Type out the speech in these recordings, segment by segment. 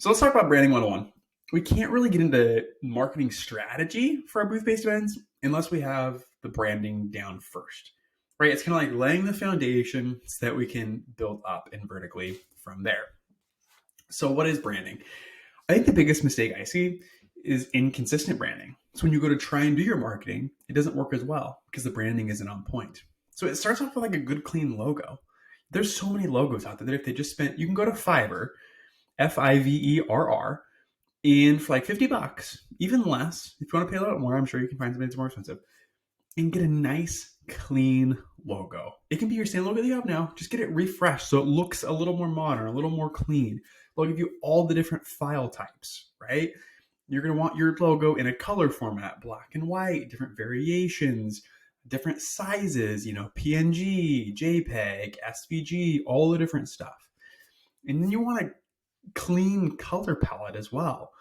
So let's talk about branding 101. We can't really get into marketing strategy for our booth-based events unless we have the branding down first, right? It's kind of like laying the foundation so that we can build up and vertically from there. So what is branding? I think the biggest mistake I see is inconsistent branding. So when you go to try and do your marketing, it doesn't work as well because the branding isn't on point. So it starts off with like a good clean logo. There's so many logos out there that if they just spent, you can go to Fiverr, Fiverr, and for like $50, even less, if you want to pay a little bit more, I'm sure you can find something that's more expensive, and get a nice, clean logo. It can be your same logo that you have now. Just get it refreshed so it looks a little more modern, a little more clean. They'll give you all the different file types, right? You're going to want your logo in a color format, black and white, different variations, different sizes, PNG, JPEG, SVG, all the different stuff. And then you want a clean color palette as well.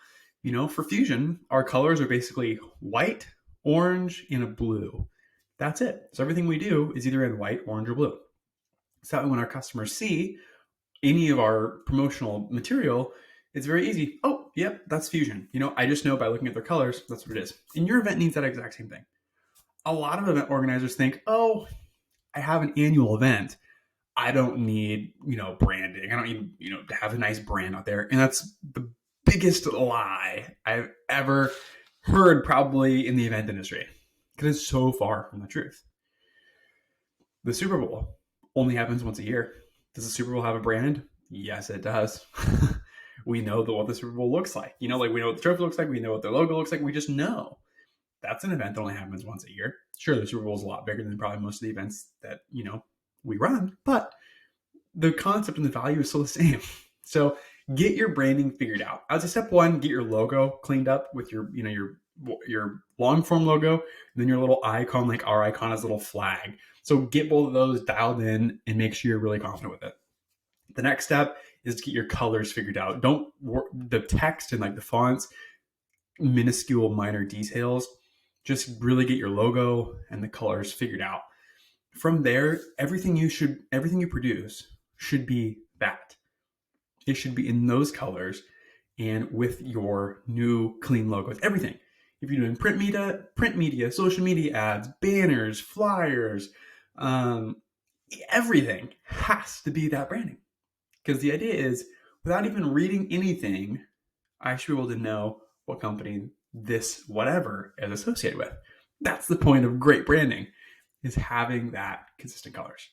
For Fusion, our colors are basically white, orange, and a blue. That's it. So everything we do is either in white, orange, or blue. So that when our customers see any of our promotional material, it's very easy. Oh, yep, that's Fusion. I just know by looking at their colors, that's what it is. And your event needs that exact same thing. A lot of event organizers think, oh, I have an annual event. I don't need, branding. I don't need, to have a nice brand out there. And that's the biggest lie I've ever heard probably in the event industry because it's so far from the truth. The Super Bowl only happens once a year. Does the Super Bowl have a brand? Yes, it does. We know what the Super Bowl looks like. We know what the trophy looks like. We know what the logo looks like. We just know. That's an event that only happens once a year. Sure, the Super Bowl is a lot bigger than probably most of the events that, we run, but the concept and the value is still the same. So get your branding figured out. I would say step one, get your logo cleaned up with your long form logo, and then your little icon, like our icon is a little flag. So get both of those dialed in and make sure you're really confident with it. The next step is to get your colors figured out. Don't the text and like the fonts, minuscule minor details. Just really get your logo and the colors figured out. From there, everything you produce should be that. It should be in those colors and with your new clean logos. Everything. If you're doing print media, social media ads, banners, flyers, everything has to be that branding. Because the idea is, without even reading anything, I should be able to know what company this whatever is associated with. That's the point of great branding, is having that consistent colors.